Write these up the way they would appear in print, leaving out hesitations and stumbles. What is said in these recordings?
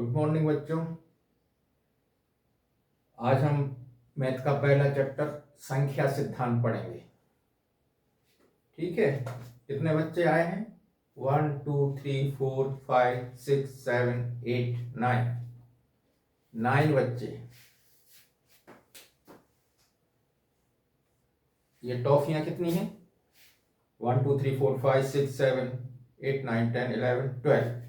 Good morning बच्चों। आज हम मैथ का पहला चैप्टर संख्या सिद्धांत पढ़ेंगे। ठीक है, कितने बच्चे आए हैं? 1 2 3 4 5 6 7 8 9 बच्चे। ये टॉफियां कितनी हैं? 1 2 3 4 5 6 7 8 9 10 11 12।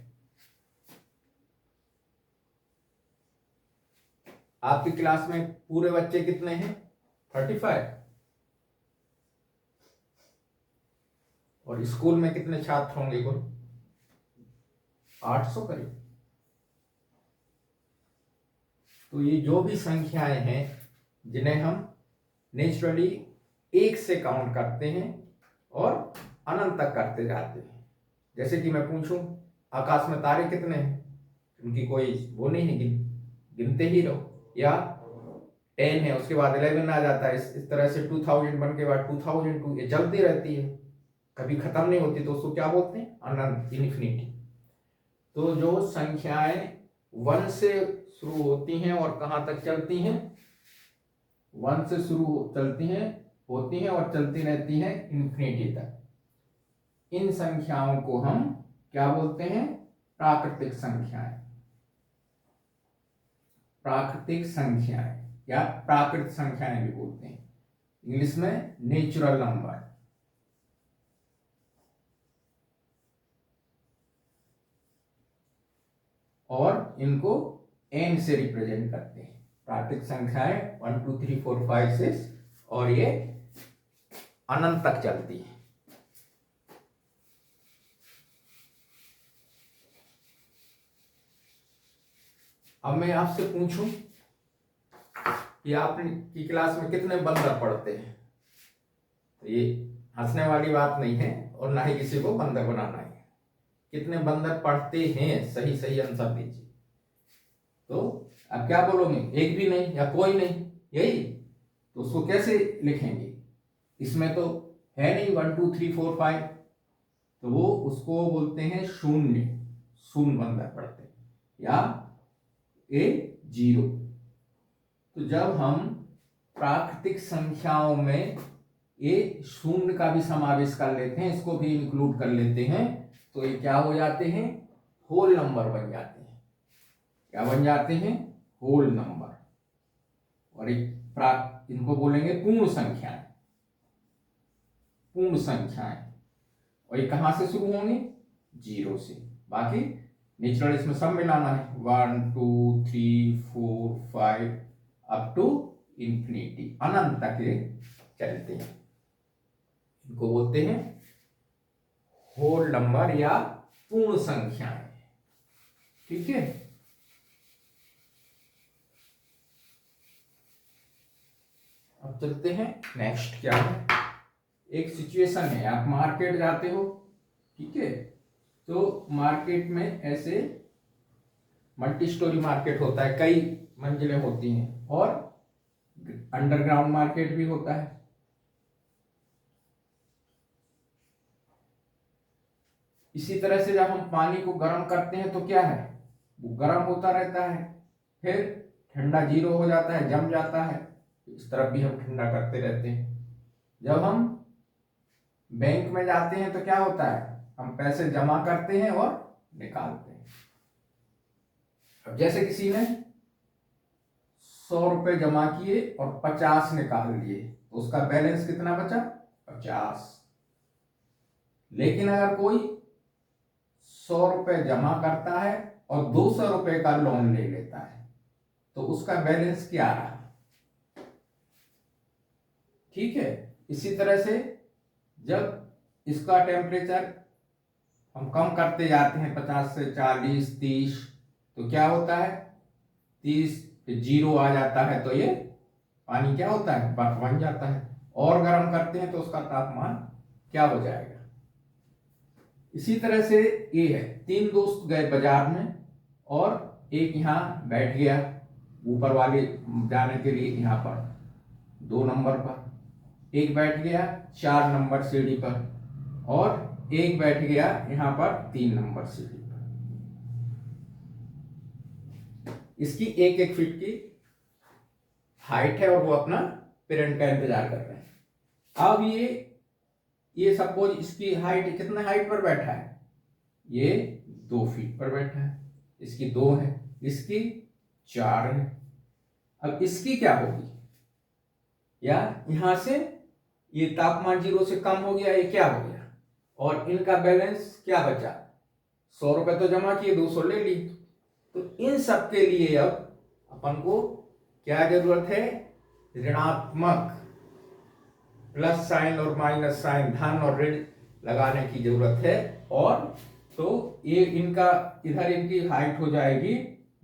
आपकी क्लास में पूरे बच्चे कितने हैं? 35। और स्कूल में कितने छात्र होंगे कुल? 800 करीब। तो ये जो भी संख्याएं हैं जिन्हें हम नेचुरली 1 से काउंट करते हैं और अनंत तक करते जाते हैं। जैसे कि मैं पूछूं आकाश में तारे कितने हैं, उनकी कोई वो नहीं है, गिनते ही रहो। या 10 है, उसके बाद 11 आ जाता है। इस तरह से 2000 बन के बाद 2002 ये चलती रहती है, कभी खत्म नहीं होती। तो उसको क्या बोलते हैं? अनंत, इन्फिनिटी। तो जो संख्याएं 1 से शुरू होती हैं और कहां तक चलती हैं? 1 से शुरू चलती हैं, होती हैं और चलती रहती हैं इन्फिनिटी तक। इन संख्याओं को हम क्या बोलते हैं? प्राकृतिक संख्याएं। प्राकृतिक संख्याएं या प्राकृत संख्याएं भी बोलते हैं, इंग्लिश में नेचुरल नंबर। और इनको n से रिप्रेजेंट करते हैं। प्राकृतिक संख्याएं 1 2 3 4 5 6 और ये अनंत तक चलती है। अब मैं आपसे पूछूं कि आपकी क्लास में कितने बंदर पढ़ते हैं? तो ये हंसने वाली बात नहीं है और ना ही किसी को बंदर बनाना है। कितने बंदर पढ़ते हैं? सही सही आंसर दीजिए। तो अब क्या बोलोगे? एक भी नहीं या कोई नहीं, यही? तो उसको कैसे लिखेंगे? इसमें तो है नहीं 1 2 3 4 5, तो वो उसको बोलते हैं शून्य। शून्य बंदर पढ़ते हैं या जीरो। तो जब हम प्राकृतिक संख्याओं में ये शून्य का भी समावेश कर लेते हैं, इसको भी इंक्लूड कर लेते हैं, तो ये क्या हो जाते हैं? होल नंबर बन जाते हैं। क्या बन जाते हैं? Whole number. और इनको बोलेंगे पूर्ण संख्याएं। पूर्ण संख्याएं। और ये कहां से शुरू होंगे? 0 से। बाकी नेचुरल इसमें सब मिलाना है, 1 2 3 4 5 अप टू इंफिनिटी, अनंत तक ये चलते हैं। इनको बोलते हैं होल नंबर या पूर्ण संख्याएं। ठीक है। अब चलते हैं नेक्स्ट। क्या है? एक सिचुएशन है, आप मार्केट जाते हो, ठीक है? तो मार्केट में ऐसे मल्टी स्टोरी मार्केट होता है, कई मंजिलें होती हैं, और अंडरग्राउंड मार्केट भी होता है। इसी तरह से जब हम पानी को गर्म करते हैं तो क्या है? वो गर्म होता रहता है, फिर ठंडा 0 हो जाता है, जम जाता है। इस तरफ भी हम ठंडा करते रहते हैं। जब हम बैंक में जाते हैं तो क्या होता है? हम पैसे जमा करते हैं और निकालते हैं। अब जैसे किसी ने 100 रुपए जमा किए और 50 निकाल लिए, तो उसका बैलेंस कितना बचा? 50। लेकिन अगर कोई 100 रुपए जमा करता है और 200 रुपए का लोन ले लेता है, तो उसका बैलेंस क्या रहा? ठीक है। इसी तरह से जब इसका टेम्परेचर हम कम करते जाते हैं 50 से 40 30, तो क्या होता है? 30 पे 0 आ जाता है, तो ये पानी क्या होता है? बर्फ बन जाता है। और गर्म करते हैं तो उसका तापमान क्या हो जाएगा? इसी तरह से ये है, 3 दोस्त गए बाजार में और एक यहाँ बैठ गया ऊपर वाले जाने के लिए, यहाँ पर 2 नंबर पर। एक बैठ गया 4 नंबर सीढ़ी पर, और एक बैठ गया यहाँ पर 3 नंबर सीढ़ी पर। इसकी 1-1 फीट की हाइट है और वो अपना पेरेंट का इंतजार कर रहे हैं। अब ये सपोज इसकी हाइट कितने हाइट पर बैठा है, ये 2 फीट पर बैठा है, इसकी 2 है, इसकी 4 है। अब इसकी क्या होगी, या यहां से ये तापमान 0 से कम हो गया, ये क्या हो गया, और इनका बैलेंस क्या बचा, 100 रुपए तो जमा किए, 200 ले लिए। तो इन सब के लिए अब अपन को क्या जरूरत है, ऋणात्मक प्लस साइन और माइनस साइन, धन और ऋण लगाने की जरूरत है। और तो ये इनका इधर इनकी हाइट हो जाएगी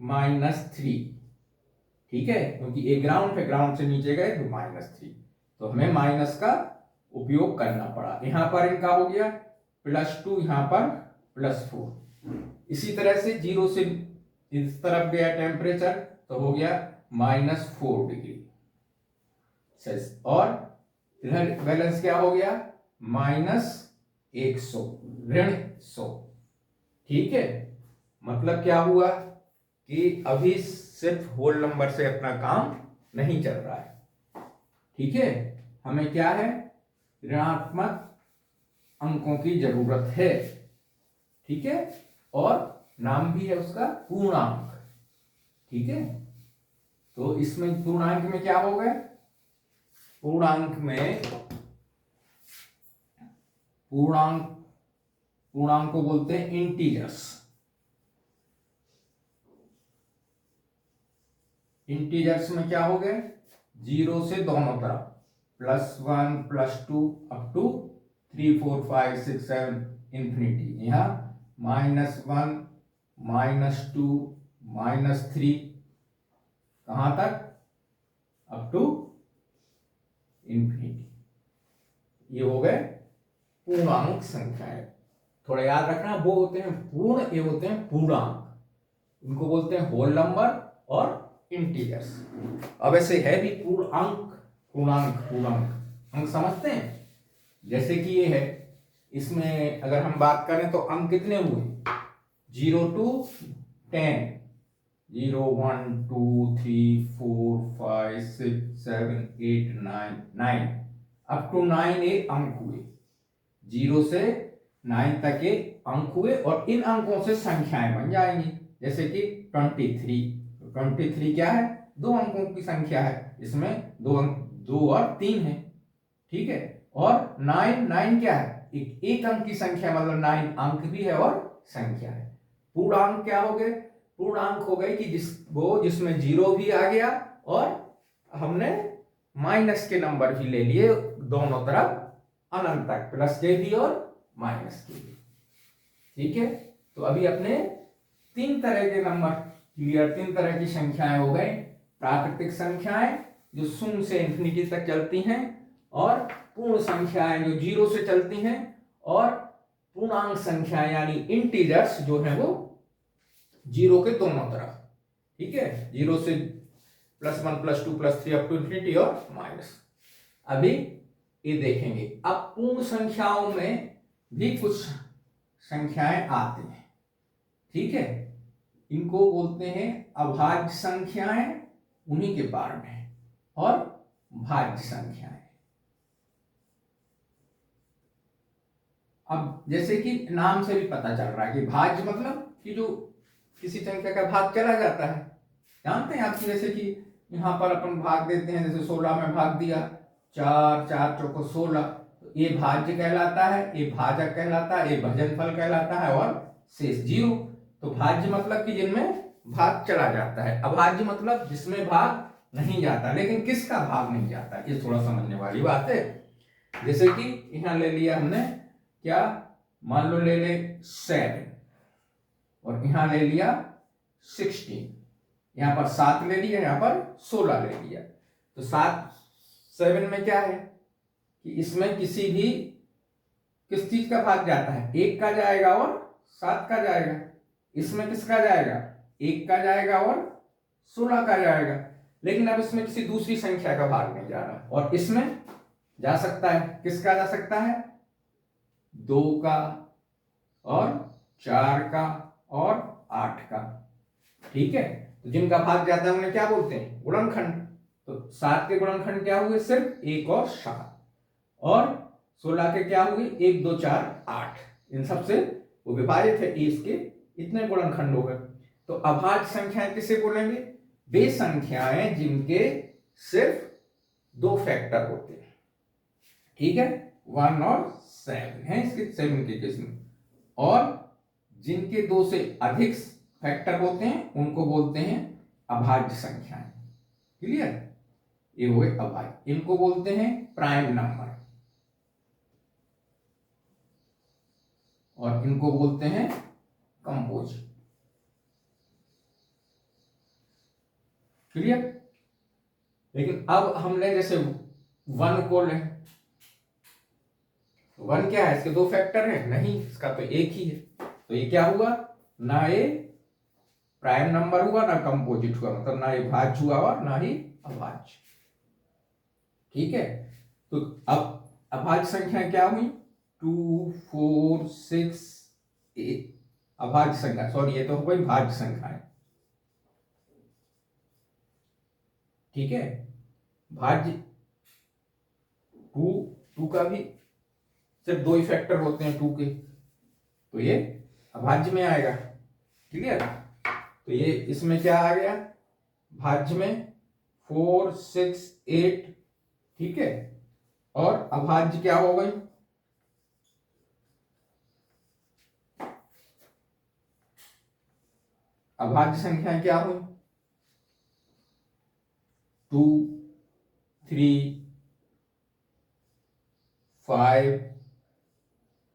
-3, ठीक है, क्योंकि ये ग्राउंड है, ग्राउंड से नीचे गए तो -3, तो हमें माइनस का उपयोग करना पड़ा। यहां पर इनका हो गया +2, यहां पर +4। इसी तरह से 0 से इस तरफ गया टेम्परेचर तो हो गया -4 डिग्री, और इधर बैलेंस क्या हो गया, -100, ऋण 100, ठीक है। मतलब क्या हुआ कि अभी सिर्फ होल नंबर से अपना काम नहीं चल रहा है, ठीक है, हमें क्या है, ऋणात्मक अंकों की जरूरत है, ठीक है, और नाम भी है उसका पूर्णांक, ठीक है। तो इसमें पूर्णांक में क्या हो गए, पूर्णांक को बोलते हैं इंटीजर्स। इंटीजर्स में क्या हो गए, 0 से दोनों तरफ +1 +2 अप टू 3 4 5 6 7 इंफिनिटी। यहां -1 -2 -3 कहां तक, अप टू इंफिनिटी। ये हो गए पूर्णांक संख्याएं। थोड़ा याद रखना, वो होते हैं पूर्ण, ये होते हैं पूर्णांक, इनको बोलते हैं होल नंबर और इंटीजर्स। अब ऐसे है भी पूर्णांक, पूर्णांक अंक समझते हैं, जैसे कि ये है, इसमें अगर हम बात करें तो अंक कितने हुए, 0 to 10, 0 1 2 3 4 5 6 7 8 9 अप टू 9 ये अंक हुए, 0 से 9 तक ये अंक हुए, और इन अंकों से संख्याएं बन जाएंगी, जैसे कि 23। 23 क्या है, 2 अंकों की संख्या है, इसमें 2 अंक 2 और 3 है, ठीक है। और 9 क्या है, एक अंक की संख्या, मतलब 9 अंक भी है और संख्या है। पूर्णांक क्या हो गए, पूर्णांक हो गए कि जिसमें 0 भी आ गया और हमने माइनस के नंबर भी ले लिए दोनों तरफ अनंत तक, प्लस के भी और माइनस के भी, ठीक है। तो अभी अपने 3 तरह के नंबर क्लियर, 3 तरह की संख्याएं हो गए, प्राकृतिक संख्याएं जो 0 से इंफिनिटी तक चलती हैं, और पूर्ण संख्याएं जो 0 से चलती हैं, और पूर्णांक संख्याएं यानी इंटीजर्स जो है वो 0 के दोनों तरफ, ठीक है, 0 से +1 +2 +3 अप टू इंफिनिटी और माइनस। अभी ये देखेंगे, अब पूर्ण संख्याओं में भी कुछ संख्याएं आती हैं, ठीक है, इनको बोलते हैं अभाज्य संख्याएं, उन्हीं के पार्ट हैं, और भाज्य संख्याएं। अब जैसे कि नाम से भी पता चल रहा है कि भाज्य मतलब कि जो किसी संख्या का भाग चला जाता है, जानते हैं आप, जैसे कि यहां पर अपन भाग देते हैं, जैसे 16 में भाग दिया, 4 4 चौको 16, तो ये भाज्य कहलाता है, ये भाजक कहलाता है, ये भजनफल कहलाता है, और शेष 0। तो भाज्य मतलब कि जिनमें भाग चला जाता है, अभाज्य मतलब जिसमें भाग नहीं जाता। लेकिन किसका भाग नहीं जाता, ये थोड़ा समझने वाली बात है। जैसे कि यहां ले लिया हमने क्या, मान लो ले ले 7, और यहां ले लिया 16, यहां पर 7 ले लिया, यहां पर 16 ले लिया। तो 7 में क्या है कि इसमें किसी भी किस चीज का भाग जाता है, 1 का जाएगा और 7 का जाएगा। इसमें किसका जाएगा, 1 का जाएगा और 16 का जाएगा। लेकिन अब इसमें किसी दूसरी संख्या का भाग नहीं जा रहा, और इसमें जा सकता है, किसका जा सकता है, 2 का और 4 का और 8 का। ठीक है। तो जिनका भाग जाता है उन्हें क्या बोलते हैं, गुणनखंड। तो 7 के गुणनखंड क्या हुए, सिर्फ 1 और 7, और 16 के क्या हुए, 1 2 4 8, इन सबसे वो विभाजित है, इसके इतने गुणनखंड हो गए। तो अभाज्य संख्याएं किसे बोलेंगे, वे संख्याएं जिनके सिर्फ 2 फैक्टर होते हैं, ठीक है, 1 और 7 है इसके, 7 के केस में। और जिनके 2 से अधिक फैक्टर होते हैं उनको बोलते हैं अभाज्य संख्याएं। क्लियर, ये हुए अभाज्य, इनको बोलते हैं प्राइम नंबर, और इनको बोलते हैं कंपोजिट। क्लियर। लेकिन अब हमने जैसे 1 को लें, 1 क्या है, इसके 2 फैक्टर हैं, नहीं, इसका तो एक ही है। तो ये क्या हुआ, ना ये प्राइम नंबर हुआ ना कंपोजिट हुआ, मतलब ना ये भाज्य हुआ और ना ही अभाज्य। ठीक है। तो अब अभाज्य संख्या क्या हुई, 2 4 6 8, अभाज्य संख्या, सॉरी ये तो हो गई भाज्य संख्या है। ठीक है, भाज्य 2 का भी सिर्फ 2 ही फैक्टर होते हैं 2 के, तो ये अभाज्य में आएगा। क्लियर। तो ये इसमें क्या आ गया, भाज्य में 4 6 8, ठीक है, और अभाज्य क्या हो गई, अभाज्य संख्या क्या हुई, 2 3 5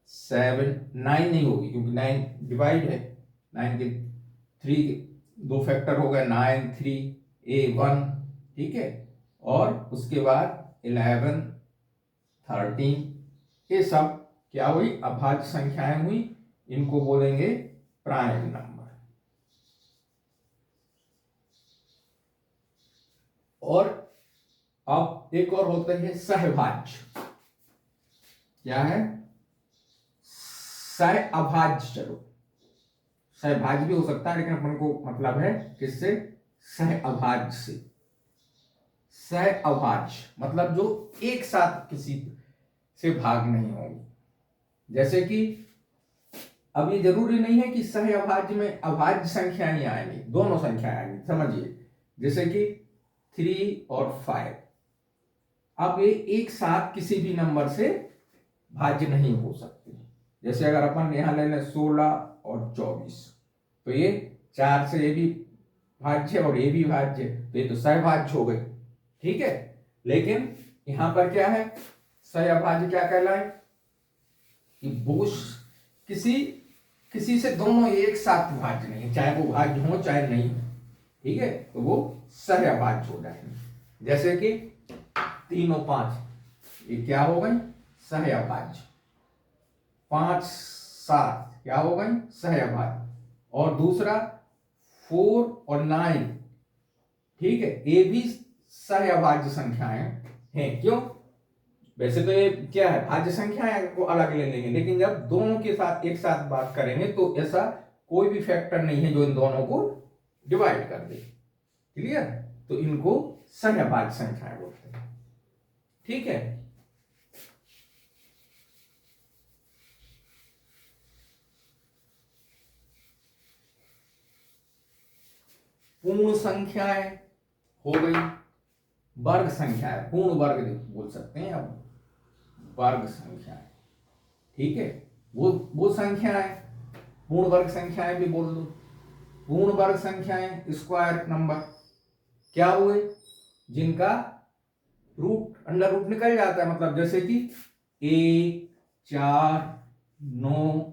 7 9 नहीं होगी क्योंकि 9 डिवाइड है, 9 के 3 के 2 फैक्टर हो गए, 9 3 1, ठीक है, और उसके बाद 11 13, ये सब क्या हुई, अभाज्य संख्याएं हुई, इनको बोलेंगे प्राइम नंबर। और अब एक और होते हैं सहभाज्य। क्या है, सहअभाज्य, चलो सहभाज्य भी हो सकता है लेकिन अपन को मतलब है किससे, सहअभाज्य से। सहअभाज्य मतलब जो एक साथ किसी से भाग नहीं होंगे। जैसे कि अब ये जरूरी नहीं है कि सहअभाज्य में अभाज्य संख्याएं ही आएंगी, दोनों संख्याएं आएंगी, समझिए। जैसे कि 3 और 5, अब ये एक साथ किसी भी नंबर से भाज्य नहीं हो सकते। जैसे अगर अपन यहां ले लें 16 और 24, तो ये 4 से ये भी भाज्य और ये भी भाज्य, तो ये तो सहभाज्य हो गई। ठीक है, लेकिन यहां पर क्या है, सहअभाज्य क्या कहलाए, कि वो किसी से दोनों एक साथ भाज्य नहीं, चाहे वो भाज्य हो चाहे नहीं हो, ठीक है, तो वो सहअभाज्य हो जाएंगे। जैसे कि 3 और 5, ये क्या हो गई, सहअभाज्य। 5 7 क्या हो गई, सहअभाज्य। और दूसरा 4 और 9, ठीक है, ये भी सहअभाज्य संख्याएं हैं। क्यों, वैसे तो ये क्या है, भाज्य संख्याएं को अलग ले लेंगे, लेकिन जब दोनों के साथ एक साथ बात करेंगे तो ऐसा कोई भी फैक्टर नहीं है जो इन दोनों को डिवाइड कर दे। क्लियर, तो इनको सहअभाज्य संख्याएं बोलते हैं। ठीक है, पूर्ण संख्याएं हो गई, वर्ग संख्याएं, पूर्ण वर्ग बोल सकते हैं अब, वर्ग संख्याएं, ठीक है, वो संख्याएं, पूर्ण वर्ग संख्याएं भी बोल दो। पूर्ण वर्ग संख्याएं स्क्वायर नंबर क्या हुए, जिनका रूट अंडर रूट निकल जाता है, मतलब जैसे कि 1 4 9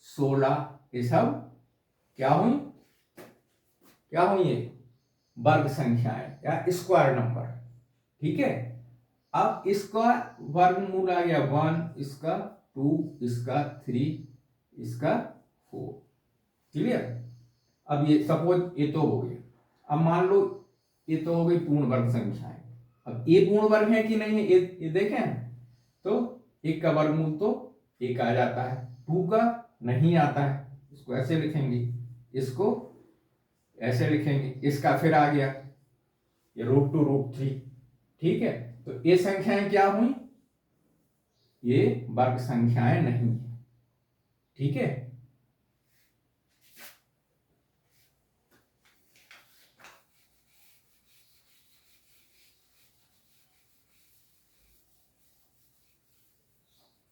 16, ये सब क्या हुई, ये वर्ग संख्याएं या स्क्वायर नंबर। ठीक है, अब इसका वर्गमूल आ गया 1, इसका 2, इसका 3, इसका 4। क्लियर, अब ये सपोज ये तो हो गया, अब मान लो ये तो हो गई पूर्ण वर्ग संख्याएं। अब ये पूर्ण वर्ग है कि नहीं है, ये देखें, तो 1 का वर्गमूल तो 1 आ जाता है, 2 का नहीं आता है, इसको ऐसे लिखेंगे, इसको ऐसे लिखेंगे, इसका फिर आ गया ये √2 √3, ठीक है। तो ये संख्याएं क्या हुई, ये वर्ग संख्याएं नहीं है, ठीक है।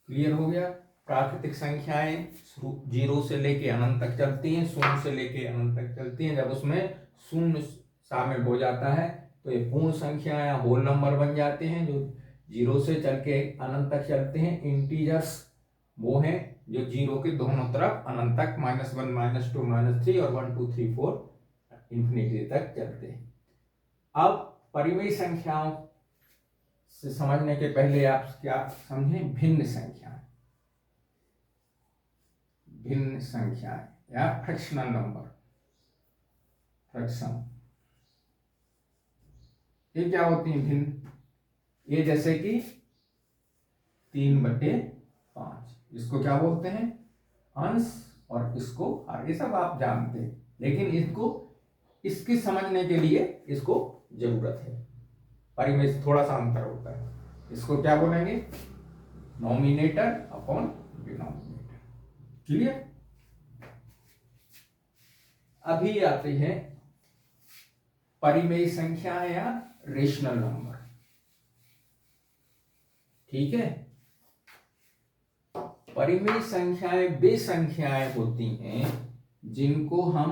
क्लियर हो गया। प्राकृतिक संख्याएं जीरो से लेके अनंत तक चलती हैं, शून्य से लेके अनंत तक चलती हैं। जब उसमें शून्य शामिल हो जाता है तो ये पूर्ण संख्या या होल नंबर बन जाते हैं। जो जीरो से चल के अनंत तक चलते हैं, इंटीजर्स, वो हैं जो जीरो के दोनों तरफ अनंत तक -1 -2 -3 और 1 2 3 4 इंफिनिटी तक चलते हैं। अब परिमेय संख्याओं से समझने के पहले आप क्या समझें, भिन्न संख्याएं, भिन्न संख्याएं या फ्रैक्शनल नंबर, फ्रैक्शन, ये क्या होती हैं भिन्न, ये जैसे कि 3/5, इसको क्या बोलते हैं, अंश, और इसको हर, ये सब आप जानते हैं, लेकिन इसको इसकी समझने के लिए इसको जरूरत है। परिमेय से थोड़ा सा अंतर होता है। इसको क्या बोलेंगे, नॉमिनेटर अपॉन डिनोमिनेटर। क्लियर। अभी आते हैं परिमेय संख्या या रेशनल नंबर, ठीक है। परिमेय संख्याएं वे संख्याएं होती हैं जिनको हम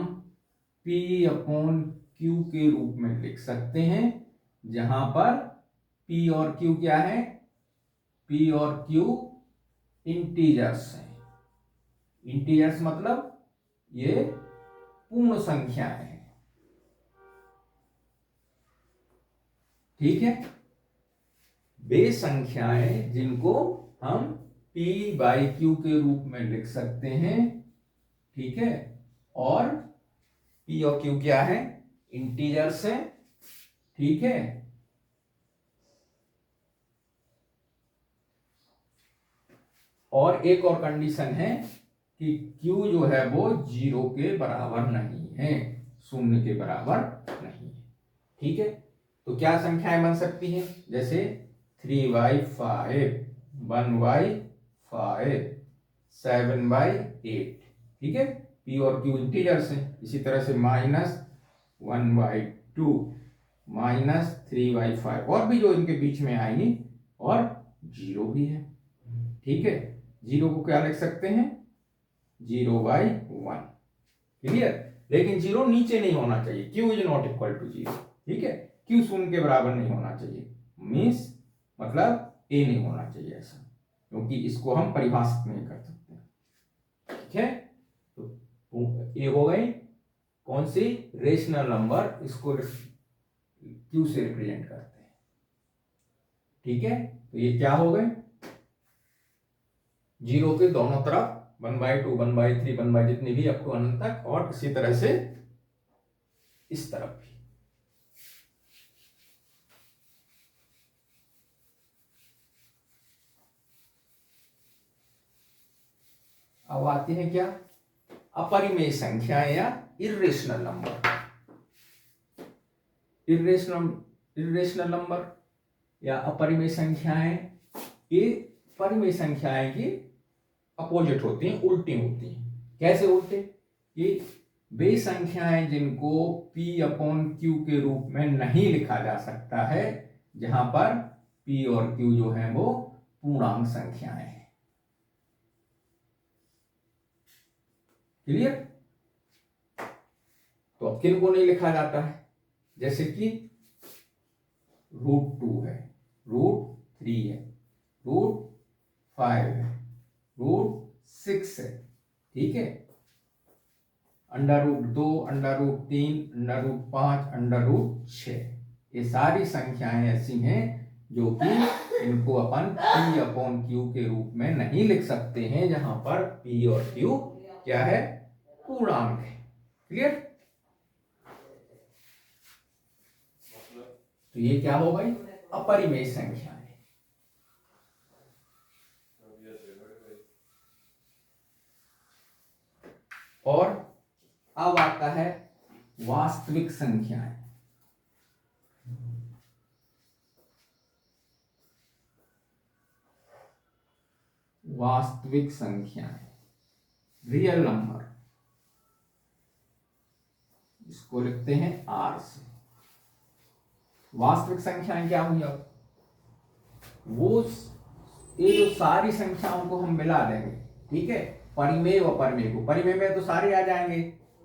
P/Q के रूप में लिख सकते हैं, जहां पर P और Q क्या है, P और Q इंटीजर्स हैं। इंटीजर्स मतलब ये पूर्ण संख्याएं हैं, ठीक है। वे संख्याएं जिनको हम P/Q के रूप में लिख सकते हैं, ठीक है। और P और Q क्या है, इंटीजर्स है, ठीक है। और एक और कंडीशन है कि Q जो है वो 0 के बराबर नहीं है, शून्य के बराबर नहीं है, ठीक है। तो क्या संख्याएं बन सकती हैं, जैसे 3/5, 1/5, 7/8, ठीक है। P और Q इंटीजर्स हैं। इसी तरह से -1/2, -3/5, और भी जो इनके बीच में आएंगी, और 0 भी है, ठीक है। 0 को क्या लिख सकते हैं, 0/1, क्लियर। लेकिन 0 नीचे नहीं होना चाहिए, Q is not equal to 0, ठीक है। Q शून्य के बराबर नहीं होना चाहिए, मीन्स मतलब A नहीं होना चाहिए ऐसा, क्योंकि इसको हम परिभाषित नहीं कर सकते, ठीक है। तो ये हो गई कौन सी, रेशनल नंबर, इसको Q से रिप्रेजेंट करते हैं, ठीक है। तो ये क्या हो गए, 0 के दोनों तरफ 1/2, 1/3, 1/ जितनी भी अप टू अनंत तक, और इसी तरह से इस तरफ भी। अब आती है क्या, अपरिमेय संख्याएं या इर्रेशनल नंबर। इर्रेशनल नंबर या अपरिमेय संख्याएं, ये परिमेय संख्याएं की अपोजिट होती हैं, उल्टी होती हैं। कैसे उल्टे, ये वे संख्याएं जिनको P/Q के रूप में नहीं लिखा जा सकता है, जहां पर P और Q जो है वो पूर्णांक संख्याएं हैं, क्लियर। तो अब किन को नहीं लिखा जाता है, जैसे कि √2 है, √3 है, √5 है, √6 है, ठीक है। √2, √3, √5, √6, ये सारी संख्याएं ऐसी हैं जो कि इनको अपन P/Q के रूप में नहीं लिख सकते हैं, जहां पर P और Q क्या है, पूर्णांक है, क्लियर। तो ये क्या हो गई, अपरिमेय संख्याएं। और अब आता है वास्तविक संख्याएं। वास्तविक संख्याएं, रियल नंबर, इसको लिखते हैं आर से। वास्तविक संख्याएं क्या हुई? अब वो ये जो सारी संख्याओं को हम मिला देंगे, ठीक है, परिमेय व अपरिमेय को। परिमेय में तो सारे आ जाएंगे,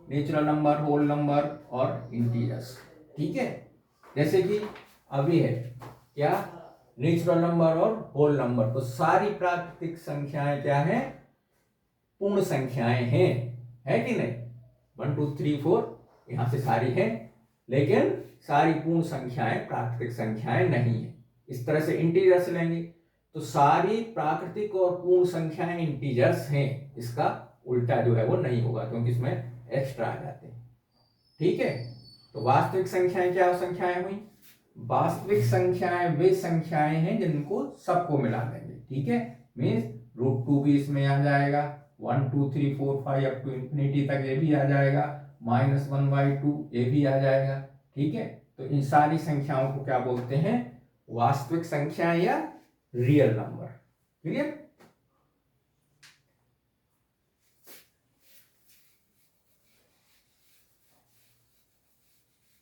नेचुरल नंबर, होल नंबर और इंटीजर्स, ठीक है। जैसे कि अभी है क्या, नेचुरल नंबर और होल नंबर, तो सारी प्राकृतिक संख्याएं क्या है? पूर्ण संख्याएं हैं, है कि नहीं? 1 2 3 4 यहां से सारी है, लेकिन सारी पूर्ण संख्याएं प्राकृतिक संख्याएं नहीं है। इस तरह से इंटीजर्स लेंगे तो सारी प्राकृतिक और पूर्ण संख्याएं इंटीजर्स हैं, इसका उल्टा जो है वो नहीं होगा, क्योंकि इसमें एक्स्ट्रा आ जाते हैं, ठीक है। तो वास्तविक संख्याएं क्या संख्याएं हुई? वास्तविक संख्याएं वे संख्याएं हैं जिनको सबको मिला देंगे, ठीक है। मीन्स √2 भी इसमें आ जाएगा, 1 2 3 4 5 अप टू इंफिनिटी तक ये भी आ जाएगा, -1/2 ये भी आ जाएगा, ठीक है। तो इन सारी संख्याओं को क्या बोलते हैं? वास्तविक संख्याएं या रियल नंबर। क्लियर?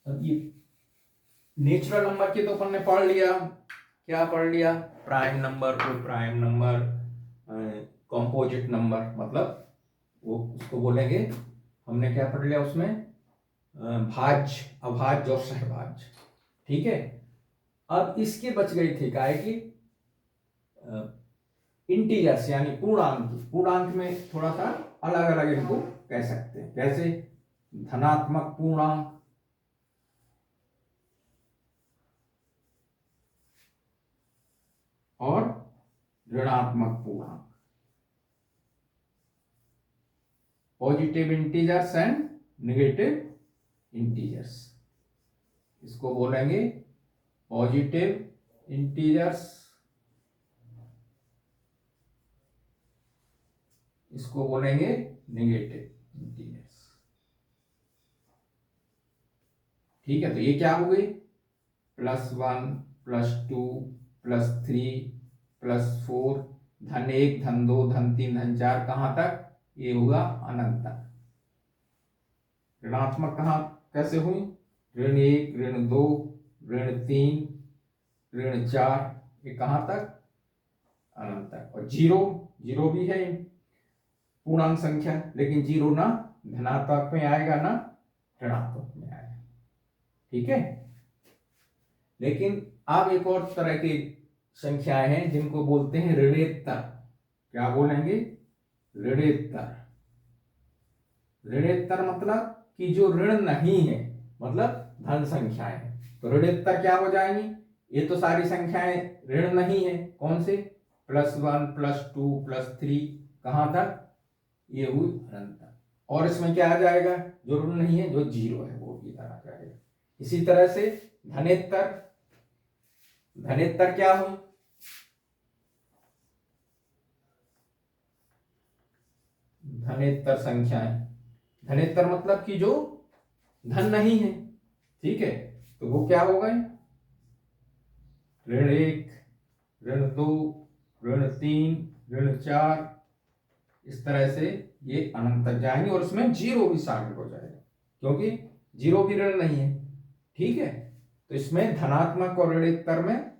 अब ये नेचुरल नंबर की तो अपन ने पढ़ लिया, क्या पढ़ लिया? प्राइम नंबर, कोई प्राइम नंबर, कंपोजिट नंबर, मतलब वो उसको बोलेंगे, हमने क्या पढ़ लिया उसमें? भाज्य, अभाज्य और सहभाज्य, ठीक है। अब इसके बच गई थी काय की इंटीजर्स यानी पूर्णांक। पूर्णांक में थोड़ा सा अलग अलग इनको कह सकते हैं, कैसे? धनात्मक पूर्णांक और ऋणात्मक पूर्णांक, positive integers and negative integers, इसको बोलेंगे पॉजिटिव इंटीजर्स, इसको बोलेंगे नेगेटिव इंटीजर्स, ठीक है। तो ये क्या हो गई? +1 +2 +3 +4, धन 1 धन 2 धन 3 धन 4, कहां तक? ये होगा अनंत तक। ऋणात्मक कहां कैसे हुई? ऋण 1 ऋण 2 ऋण 3 ऋण 4, ये कहां तक? अनंत तक। और जीरो भी है पूर्णांक संख्या, लेकिन जीरो ना धनात्मक में आएगा ना ऋणात्मक में आएगा, ठीक है। लेकिन अब एक और तरह की संख्याएं हैं जिनको बोलते हैं ऋणेतर। क्या बोलेंगे? ऋणेतर। ऋणेतर मतलब कि जो ऋण नहीं है, मतलब धन संख्याएं हैं। तो ऋणेतर क्या हो जाएंगी? ये तो सारी संख्याएं ऋण नहीं है, कौन से? +1 +2 +3, कहां तक? ये हुई अनंत तक। और इसमें क्या आ जाएगा? जो ऋण नहीं है, जो जीरो है, वो इधर आ जाएगा। इसी तरह से धनेतर। धनेतर क्या हुई? धनेतर संख्याएं, धनेतर मतलब कि जो धन नहीं है, ठीक है। तो वो क्या हो गए? ऋण 1 ऋण 2 ऋण 3 ऋण 4, इस तरह से ये अनंत तक जाएंगे और उसमें जीरो भी शामिल हो जाएगा, क्योंकि जीरो भी ऋण नहीं है, ठीक है। तो इसमें धनात्मक और ऋणेतर में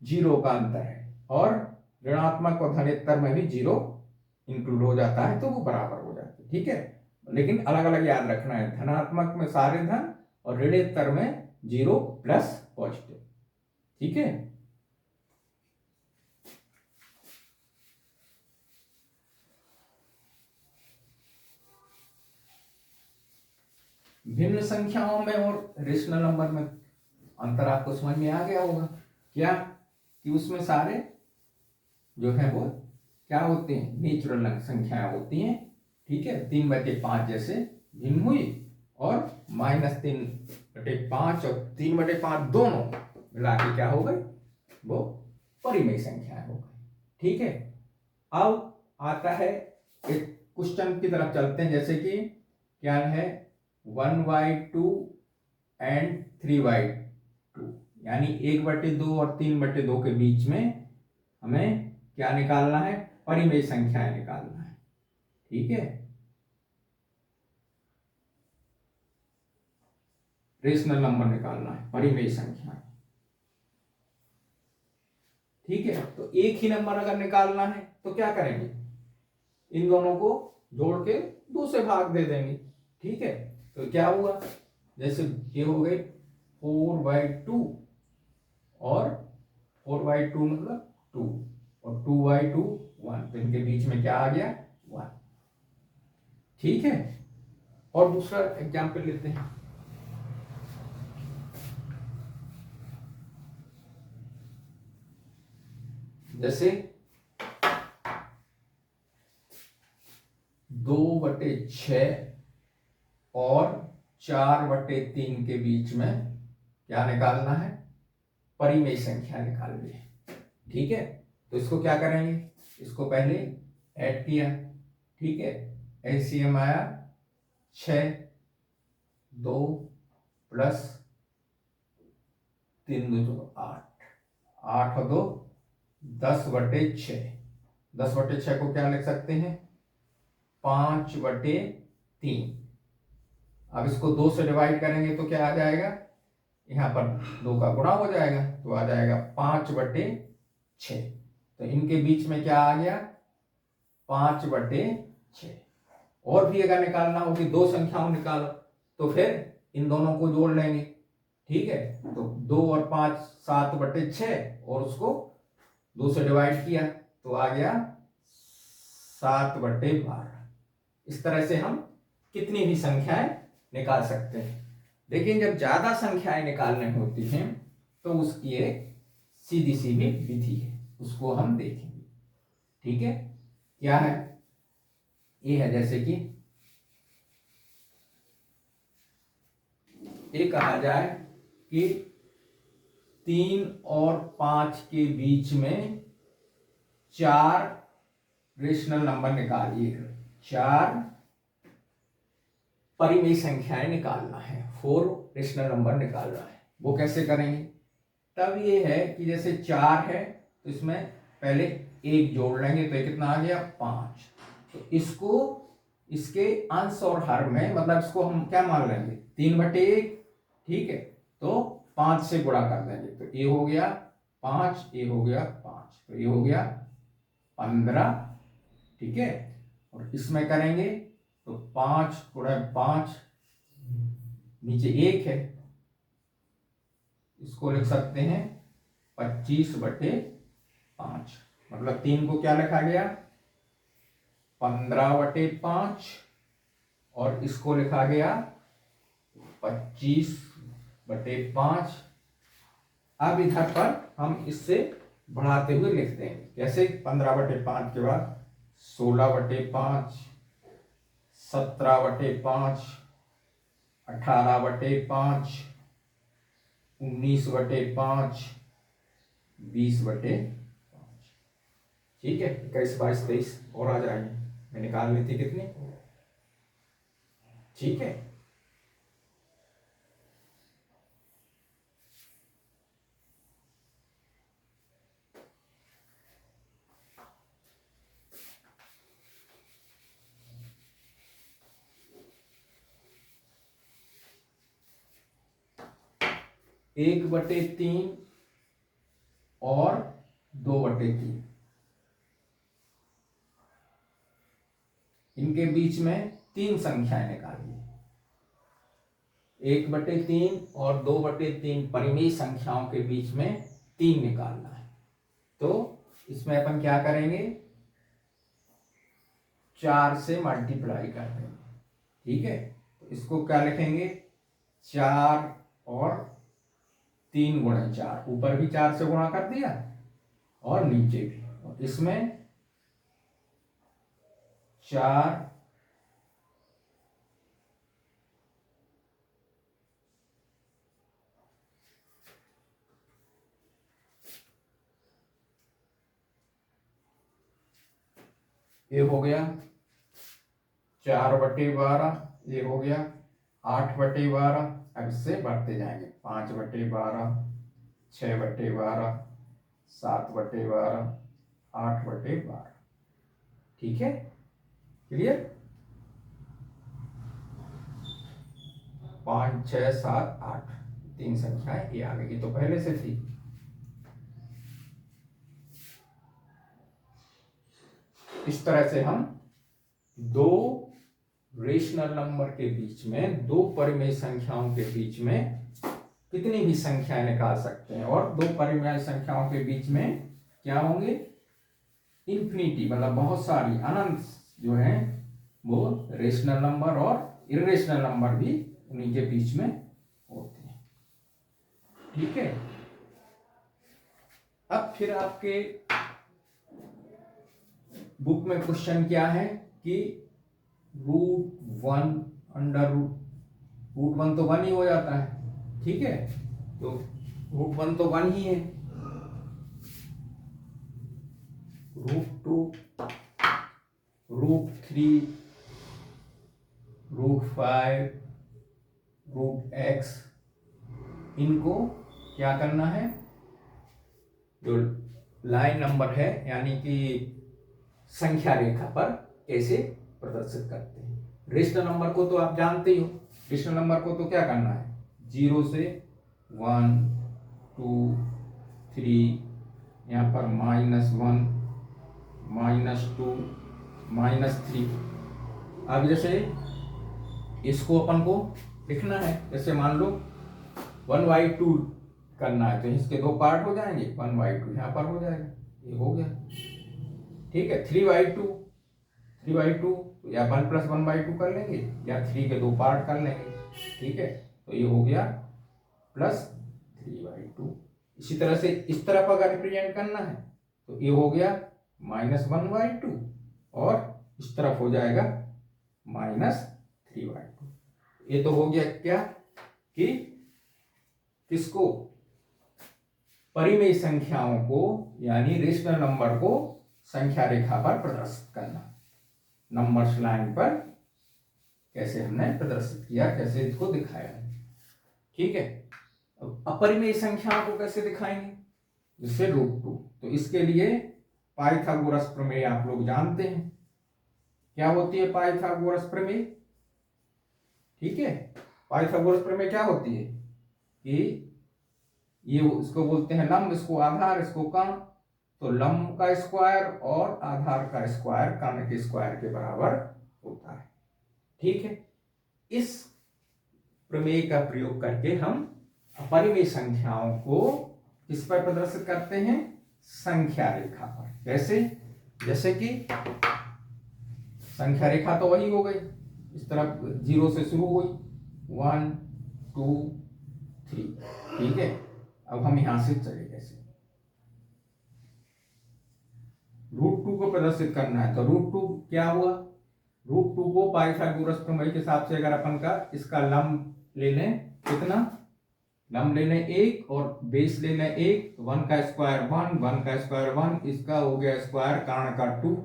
जीरो का अंतर है, और ऋणात्मक और धनेतर में भी जीरो इंक्लूड हो जाता है, तो वो बराबर हो जाते हैं, ठीक है। लेकिन अलग अलग याद रखना है, धनात्मक में सारे धन और ऋणेतर में जीरो प्लस पॉजिटिव, ठीक है। भिन्न संख्याओं में और रेशनल नंबर में अंतर आपको समझ में आ गया होगा, क्या? कि उसमें सारे जो है वो क्या होते हैं? नेचुरल संख्याएं होती हैं, ठीक है। 3/5 जैसे भिन्न हुई, और -3/5 और 3/5 दोनों मिला के क्या हो गए? वो परिमेय संख्याएं हो गई, ठीक है। अब आता है एक क्वेश्चन की तरफ चलते हैं, जैसे कि क्या है? 1/2 एंड 3/2, यानी 1/2 और 3/2 के बीच में हमें क्या निकालना है, परिमेय संख्याएं निकालना है। ठीक है, रेशनल नंबर निकालना है, परिमेय संख्या। ठीक है, तो एक ही नंबर अगर निकालना है तो क्या करेंगे, इन दोनों को जोड़ के 2 से भाग दे देंगे। ठीक है, तो क्या हुआ, जैसे ये हो गए 4/2 और 4/2 मतलब 2 और 2/2 1, तो इनके बीच में क्या आ गया, 1। ठीक है, और दूसरा एग्जाम्पल लेते हैं। जैसे 2/6 और 4/3 के बीच में क्या निकालना है, परिमेय संख्या निकालनी है। ठीक है, तो इसको क्या करेंगे, इसको पहले ऐड किया। ठीक है, एलसीएम आया 6, 2 प्लस 3 2 8, 8 और 2 10/6। 10/6 को क्या लिख सकते हैं, 5/3। अब इसको 2 से डिवाइड करेंगे तो क्या आ जाएगा, यहाँ पर 2 का गुणा हो जाएगा तो आ जाएगा 5/6। तो इनके बीच में क्या आ गया, 5/6। और भी अगर निकालना हो कि 2 संख्याओं निकालो तो फिर इन दोनों को जोड़ लेंगे। ठीक है, तो 2 और 5 7/6 और उसको 2 से डिवाइड किया तो आ गया 7/12। इस तरह से हम कितनी भी संख्याएं निकाल सकते हैं। लेकिन जब ज्यादा संख्याएं निकालनी होती हैं तो उसकी एक सीधी सीधी विधि है, उसको हम देखेंगे। ठीक है, क्या है, ये है जैसे कि ये कहा जाए कि 3 और 5 के बीच में 4 रेशनल नंबर निकालिए, 4 परिमेय संख्याएं निकालना है, 4 रेशनल नंबर निकालना है। वो कैसे करेंगे, तब ये है कि जैसे 4 है तो इसमें पहले 1 जोड़ लेंगे तो ये कितना आ गया, 5। तो इसको इसके अंश और हर में, मतलब इसको हम क्या मान लेंगे, 3/1। ठीक है, तो 5 से गुणा कर देंगे तो ये हो गया 5, ये हो गया 5, तो ये हो गया 15। ठीक है, और इसमें करेंगे तो 5 गुणा 5, नीचे 1 है, इसको लिख सकते हैं 25/5। मतलब 3 को क्या लिखा गया, 15/5, और इसको लिखा गया 25/5। अब इधर पर हम इससे बढ़ाते हुए लिख देंगे, जैसे 15/5 के बाद 16/5, 17/5, 18/5, 19/5, 20/5। ठीक है, 21 22 23 और आ जाएंगे, मैं निकाल ली थी कितनी। ठीक है, एक बटे 3 और 2/3, इनके बीच में 3 संख्याएं निकालिए। 1/3 और 2/3 परिमेय संख्याओं के बीच में 3 निकालना है। तो इसमें अपन क्या करेंगे, 4 से मल्टीप्लाई कर देंगे। ठीक है, तो इसको क्या लिखेंगे, 4 और 3 × 4, ऊपर भी 4 से गुणा कर दिया और नीचे भी, और इसमें 4 ये हो गया 4/12, ये हो गया 8/12, अब इससे बढ़ते जाएंगे, 5/12, 6/12, 7/12, 8/12। ठीक है, क्लियर। 5, 6, 7, 8 3 संख्याएं ये आ गई, तो पहले से थी। इस तरह से हम दो रेशनल नंबर के बीच में, दो परिमेय संख्याओं के बीच में कितनी भी संख्याएं निकाल सकते हैं, और दो परिमेय संख्याओं के बीच में क्या होंगे, इन्फिनिटी, मतलब बहुत सारी, अनंत जो है वो रेशनल नंबर और इरेशनल नंबर भी उन्हीं के बीच में होते हैं। ठीक है, अब फिर आपके बुक में क्वेश्चन क्या है कि √1 अंडर √1 तो 1 ही हो जाता है। ठीक है, तो √1 तो 1 ही है, √2, √3, √5, √x, इनको क्या करना है, जो लाइन नंबर है यानी कि संख्या रेखा पर कैसे प्रदर्शित करते हैं। रेशनल नंबर को तो आप जानते ही हो, रेशनल नंबर को तो क्या करना है, 0 से 1, 2, 3, यहाँ पर -1, -2, -3। अब जैसे इसको अपन को लिखना है, जैसे मान लो 1/2 करना है, तो इसके दो पार्ट हो जाएंगे, 1/2 यहाँ पर हो जाएगा, ये हो गया। ठीक है, 3/2 या 1 + 1/2 कर लेंगे, या 3 के दो पार्ट कर लेंगे। ठीक है, तो ये हो गया +3/2। इसी तरह से इस तरफ अगर रिप्रेजेंट करना है तो ये हो गया -1/2, और इस तरफ हो जाएगा -3/2। ये तो हो गया क्या कि किसको, परिमेय संख्याओं को यानी रेशनल नंबर को संख्या रेखा पर प्रदर्शित करना, नंबर्स लाइन पर कैसे हमने प्रदर्शित किया, कैसे इसको दिखाया। ठीक है, अब अपरिमेय संख्याओं को कैसे दिखाएंगे, जिससे √2, तो इसके लिए पाइथागोरस प्रमेय आप लोग जानते हैं, क्या होती है पाइथागोरस प्रमेय। ठीक है, पाइथागोरस प्रमेय क्या होती है कि ये इसको बोलते हैं लंब, इसको आधार, इसको कर्ण, तो लंब का स्क्वायर और आधार का स्क्वायर कर्ण के स्क्वायर के बराबर होता है। ठीक है, इस प्रमेय का प्रयोग करके हम अपरिमेय संख्याओं को किस पर प्रदर्शित करते हैं, संख्या रेखा पर। कैसे, जैसे कि संख्या रेखा तो वही हो गई, इस तरफ 0 से शुरू हुई, 1, 2, 3। ठीक है, अब हम यहां से चले, कैसे √2 को प्रदर्शित करना है, तो √2 क्या हुआ, √2 को पाइथागोरस प्रमेय के हिसाब से अगर अपन का इसका लंब ले लें, कितना लंब ले लें 1 और बेस ले लें 1, 1 का स्क्वायर 1, 1 का स्क्वायर 1, इसका हो गया स्क्वायर कर्ण का 2।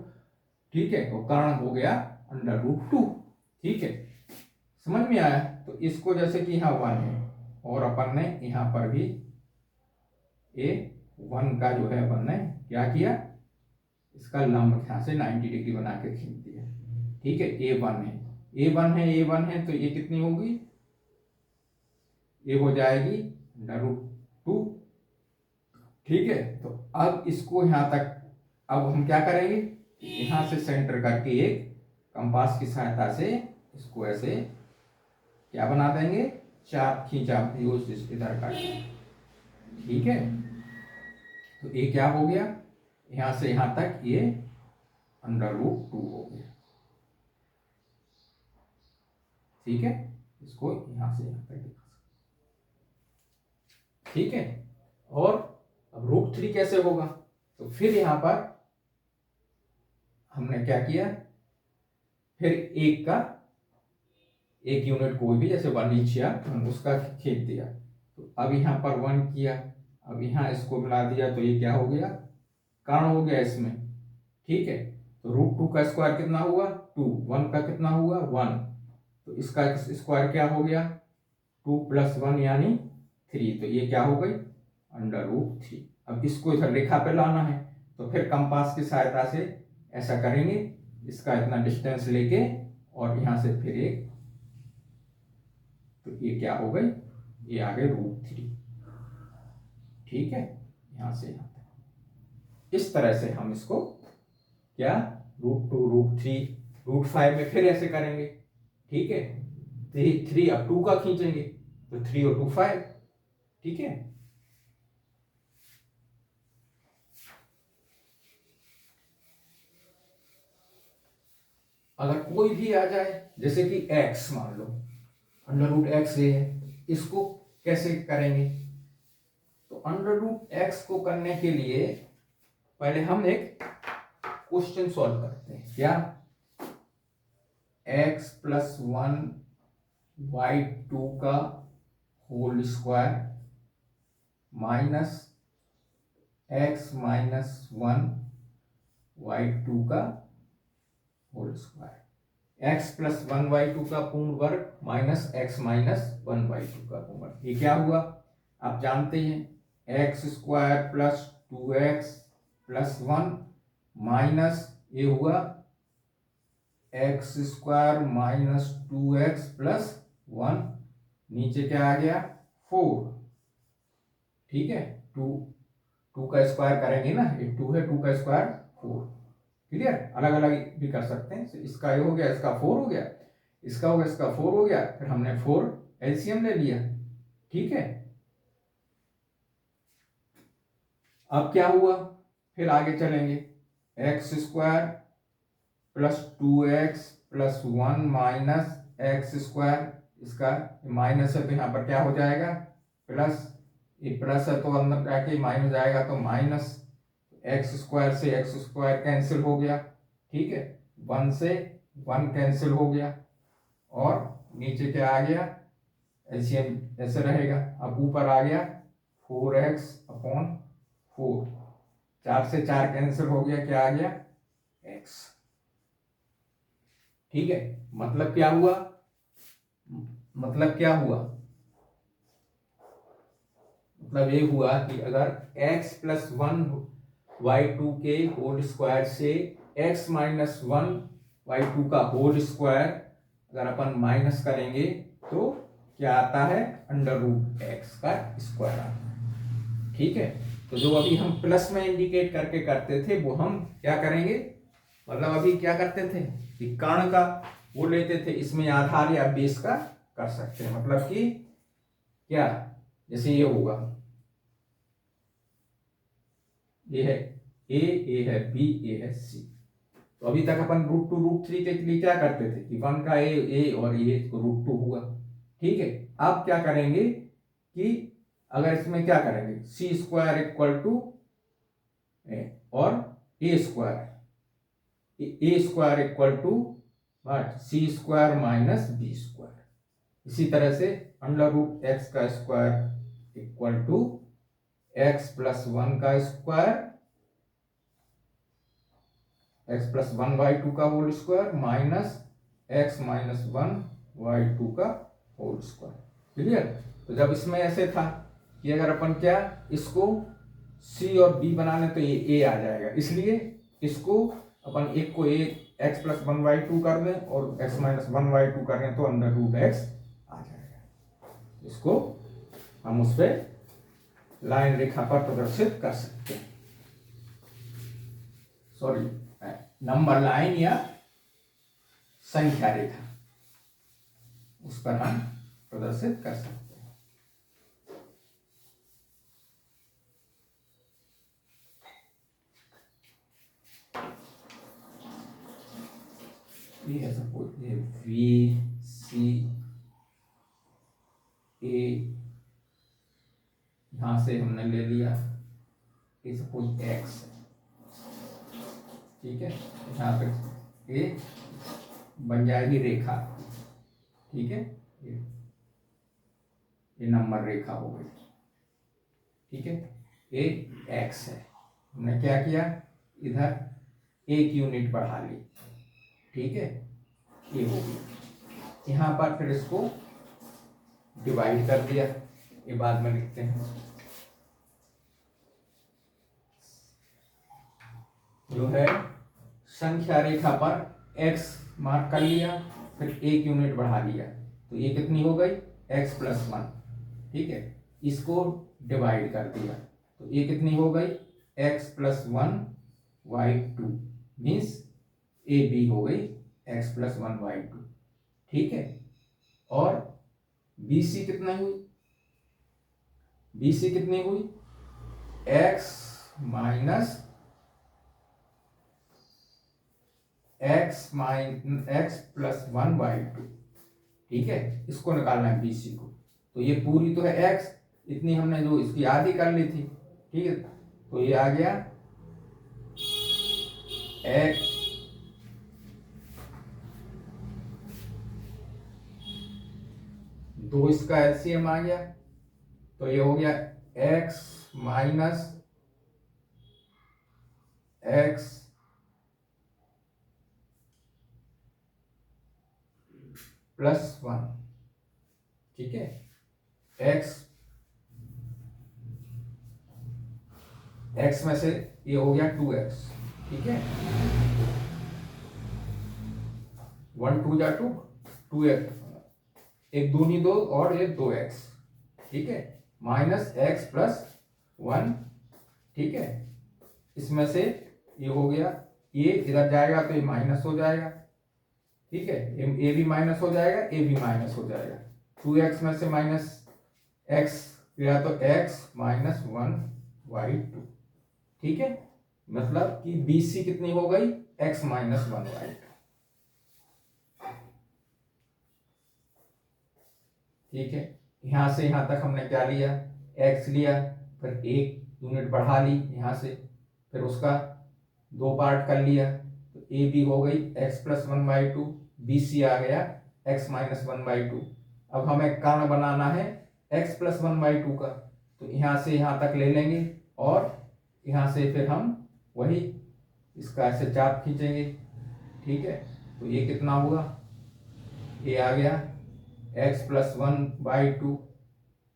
ठीक है, तो कर्ण हो गया √2। ठीक है, समझ में आया। तो इसको जैसे कि यहाँ 1 है और अपन ने यहाँ पर भी A1 का जो है अपन ने क्या किया, इसका लंब यहाँ से 90 डिग्री बना के खींच दिया। ठीक है, A1 है, तो ये कितनी होगी, ये हो जाएगी √2। ठीक है, तो अब इसको यहाँ तक, अब हम क्या करेंगे, यहाँ से सेंटर करके एक कंपास की सहायता से इसको ऐसे क्या बना देंगे, चाप खींचा इधर का। ठीक है, तो ये क्या हो गया, यहां से यहां तक ये √2 हो गया। ठीक है, इसको यहां से यहां तक दिखा सकते। ठीक है, और अब √3 कैसे होगा, तो फिर यहां पर हमने क्या किया, फिर एक यूनिट कोई भी, जैसे 1 इंच या उसका खींच दिया, तो अब यहाँ पर 1 किया, अब यहाँ इसको मिला दिया, तो ये क्या हो गया, कर्ण हो गया इसमें। ठीक है, तो √2 का स्क्वायर कितना हुआ 2, 1 का कितना हुआ 1, तो इसका स्क्वायर क्या हो गया 2 + 1 यानी 3, तो ये क्या हो गई √3। अब इसको इधर रेखा पे लाना है तो फिर कंपास की सहायता से ऐसा करेंगे, इसका इतना डिस्टेंस लेके और यहाँ से फिर एक, तो ये क्या हो गई, ये आ गए √3। ठीक है, यहाँ से यहाँ तक इस तरह से हम इसको क्या √2 √3 √5 में फिर ऐसे करेंगे। ठीक है, 3 अब 2 का खींचेंगे तो 3 और 2 5। ठीक है, अगर कोई भी आ जाए जैसे कि x मान लो √x ये है, इसको कैसे करेंगे, तो √x को करने के लिए पहले हम एक क्वेश्चन सॉल्व करते हैं। क्या x + 1 y2 का whole square minus x - 1 y2 का होल स्क्वायर, x + 1 y2 का पूर्ण वर्ग माइनस x - 1 y2 का पूर्ण वर्ग। ये क्या हुआ, आप जानते हैं x² + 2x + 1 माइनस ये हुआ x² - 2x + 1, नीचे क्या आ गया 4। ठीक है, 2 का स्क्वायर करेंगे ना, ये 2 है, 2 का स्क्वायर 4। क्लियर, अलग अलग भी कर सकते हैं, तो इसका ये हो गया, इसका 4 हो गया, इसका हो गया, इसका 4 हो गया, फिर हमने 4 एलसीएम ले लिया। ठीक है, अब क्या हुआ, फिर आगे चलेंगे, x² + 2x + 1 माइनस x², इसका माइनस है तो यहाँ पर क्या हो जाएगा प्लस, ये प्लस है तो अंदर जाके माइनस जाएगा तो माइनस, x² से x² कैंसिल हो गया। ठीक है, 1 से 1 कैंसिल हो गया और नीचे क्या आ गया, एलसीएम ऐसे रहेगा। अब ऊपर आ गया 4x/4, 4 से 4 कैंसिल हो गया, क्या आ गया x। ठीक है, मतलब क्या हुआ, मतलब क्या हुआ, मतलब ये हुआ कि अगर x + 1 y2 के होल स्क्वायर से x - 1 y2 का होल स्क्वायर अगर अपन माइनस करेंगे तो क्या आता है √x का स्क्वायर आता है। ठीक है, तो जो अभी हम प्लस में इंडिकेट करके करते थे वो हम क्या करेंगे, मतलब अभी क्या करते थे कि कर्ण का वो लेते थे, इसमें आधार या बेस का कर सकते हैं। मतलब कि क्या, जैसे ये होगा, ये है a, ये है b, ये है c। तो अभी तक अपन √2 √3 के लिए क्या करते थे कि 1 का a और ये √2 हुआ। ठीक है, अब क्या करेंगे कि अगर इसमें क्या करेंगे c² = और a² c² - b²। इसी तरह से √x का स्क्वायर x + 1 का स्क्वायर, x + 1 y2 का whole square minus x - 1 y2 का होल स्क्वायर। क्लियर, तो जब इसमें ऐसे था कि अगर अपन क्या इसको c और b बनाने तो ये a आ जाएगा, इसलिए इसको अपन एक को x + 1 y2 कर दें और x - 1 y2 कर दें तो √x आ जाएगा। इसको हम उस पर लाइन रेखा पर प्रदर्शित कर सकते हैं, सॉरी नंबर लाइन या संख्या रेखा, उस पर हम प्रदर्शित कर सकते हैं। ये है सपोज ये VCA, यहां से हमने ले लिया, ये सपोज x है। ठीक है, यहाँ पे ये बन जाएगी रेखा। ठीक है, ये नंबर रेखा हो गई। ठीक है, ये x है, हमने क्या किया इधर एक यूनिट बढ़ा ली। ठीक है, ये हो गया, यहाँ पर फिर इसको डिवाइड कर दिया, ये बाद में लिखते हैं। जो है संख्या रेखा पर x मार्क कर लिया, फिर 1 यूनिट बढ़ा लिया, तो ये कितनी हो गई x+1। ठीक है, इसको डिवाइड कर दिया तो ये कितनी हो गई x+1y2 मीन्स ए बी हो गई x+1y2। ठीक है, और BC कितना हुई, BC कितनी हुई x +1y2। ठीक है, इसको निकालना है BC को, तो ये पूरी तो है x, इतनी हमने जो इसकी आधी कर ली थी। ठीक है, तो ये आ गया x दो, इसका एलसीएम आ गया, तो ये हो गया x x+1। ठीक है, x में से ये हो गया 2x। ठीक है, 1 2 जा 2, 2x, एक दूनी 2 और ये 2x। ठीक है, -x+1। ठीक है, इसमें से ये हो गया, ये इधर जाएगा तो ये माइनस हो जाएगा। ठीक है, ए भी माइनस हो जाएगा, ए भी माइनस हो जाएगा। 2x में से माइनस x गया तो x-1y2। ठीक है, मतलब कि BC कितनी हो गई x-1y2। ठीक है, यहां से यहां तक हमने क्या लिया, x लिया, फिर 1 यूनिट बढ़ा ली यहां से, फिर उसका 2 पार्ट कर लिया, तो ए बी हो गई x+1y2, BC आ गया x-1y2। अब हमें कर्ण बनाना है x+1y2 का, तो यहां से यहां तक ले लेंगे और यहां से फिर हम वही इसका ऐसे चाप खींचेंगे। ठीक है, तो ये कितना हुआ, ये आ गया x+1y2।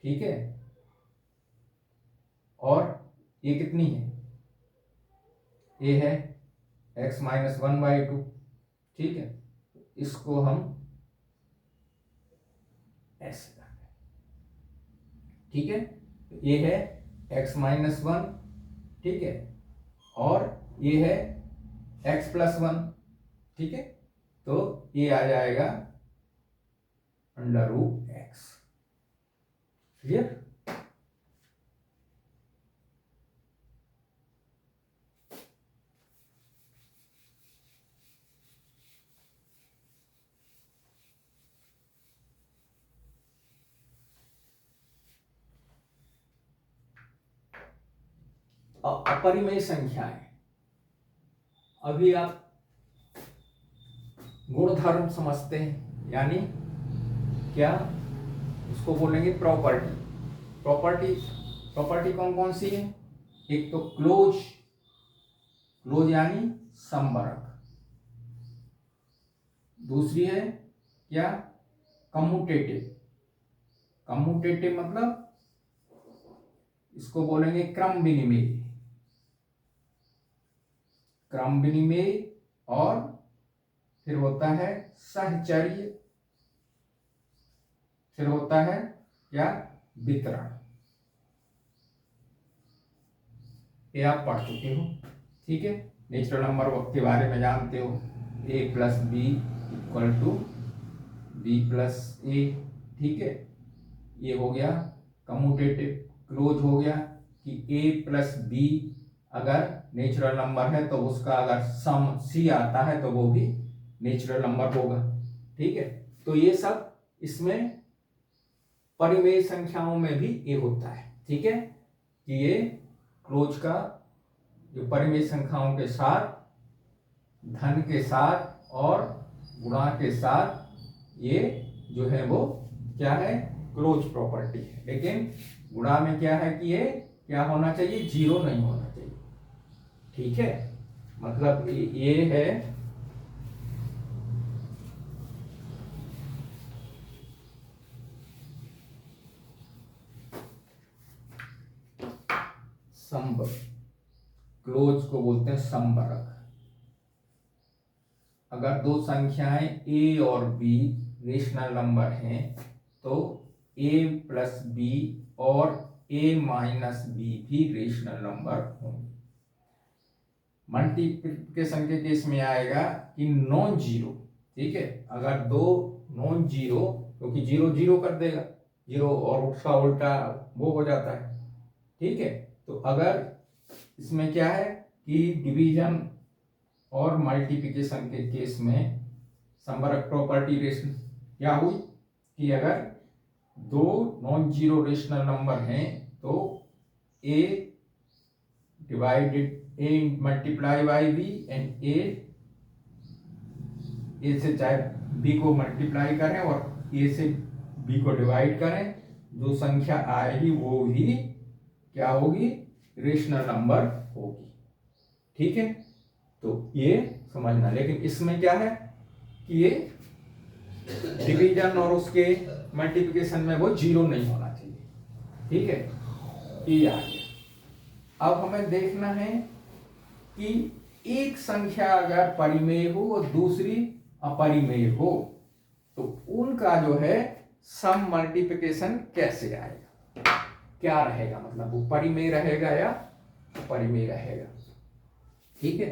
ठीक है, और ये कितनी है, ये है x-1y2। ठीक है, इसको हम ऐसे करते हैं। ठीक है, ये है x-1। ठीक है, और ये है x+1। ठीक है, तो ये आ जाएगा √x। क्लियर। अपरिमेय संख्याएं, अभी आप गुणधर्म समझते हैं, यानी क्या उसको बोलेंगे प्रॉपर्टी। प्रॉपर्टी कौन कौन सी है, एक तो क्लोज यानी समवर्ग, दूसरी है क्या कम्यूटेटिव मतलब इसको बोलेंगे क्रम विनिमेय, और फिर होता है सहचर्य, फिर होता है क्या वितरण। ये आप पढ़ चुके हो। ठीक है, नेचुरल नंबर के बारे में जानते हो, a+b = b+a। ठीक है, ये हो गया कम्यूटेटिव। क्लोज हो गया कि a+b अगर नेचुरल नंबर है तो उसका अगर सम c आता है तो वो भी नेचुरल नंबर होगा। ठीक है, तो ये सब इसमें परिमेय संख्याओं में भी ये होता है। ठीक है, कि ये क्लोज का जो परिमेय संख्याओं के साथ, धन के साथ और गुणा के साथ, ये जो है वो क्या है क्लोज प्रॉपर्टी है। लेकिन गुणा में क्या है कि ये क्या होना चाहिए, 0 नहीं होना चाहिए। ठीक है, मतलब ये है संबर, क्लोज को बोलते हैं संबरक। अगर दो संख्याएं a और b रेशनल नंबर हैं तो a प्लस b और a माइनस b भी रेशनल नंबर होंगे। मल्टीप्लिकेशन के केस में आएगा कि नॉन जीरो, ठीक है। अगर दो नॉन जीरो, क्योंकि जीरो जीरो कर देगा, जीरो और उसका उल्टा वो हो जाता है, ठीक है। तो अगर इसमें क्या है कि डिवीजन और मल्टीप्लिकेशन के केस में संबरक प्रॉपर्टी रेशन क्या हुई कि अगर दो नॉन जीरो रेशनल नंबर हैं तो a divided a multiply by b and a से चाहे b को मल्टीप्लाई करें और a से b को डिवाइड करें, जो संख्या आएगी वो ही क्या होगी, रेशनल नंबर होगी, ठीक है। तो ये समझना। लेकिन इसमें क्या है कि ये डिवीजन और उसके मल्टीप्लिकेशन में वो जीरो नहीं होना चाहिए, ठीक है। ये आ गया। अब हमें देखना है कि एक संख्या अगर परिमेय हो और दूसरी अपरिमेय हो तो उनका जो है सम मल्टीप्लिकेशन कैसे आएगा, क्या रहेगा, मतलब वो परिमेय रहेगा या अपरिमेय रहेगा, ठीक है।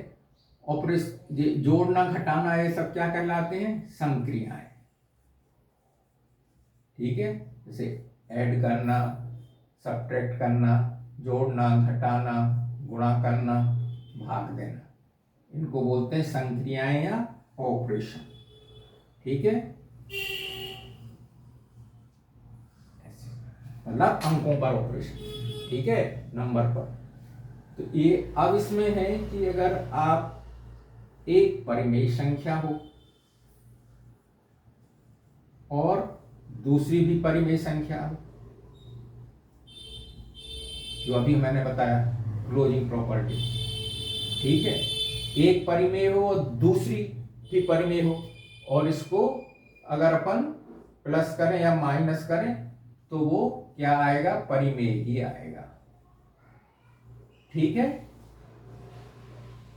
ऑपरेशन जोड़ना घटाना ये सब क्या कहलाते हैं, संक्रियाएं, ठीक है। जैसे ऐड करना, सब्ट्रैक्ट करना, जोड़ना, घटाना, गुणा करना, भाग देना, इनको बोलते हैं संक्रियाएं या ऑपरेशन, ठीक है। मतलब अंकों पर ऑपरेशन, ठीक है, नंबर पर। तो ये अब इसमें है कि अगर आप एक परिमेय संख्या हो और दूसरी भी परिमेय संख्या हो, जो अभी मैंने बताया क्लोजिंग प्रॉपर्टी, ठीक है। एक परिमेय हो और दूसरी भी परिमेय हो और इसको अगर अपन प्लस करें या माइनस करें तो वो क्या आएगा, परिमेय ही आएगा, ठीक है।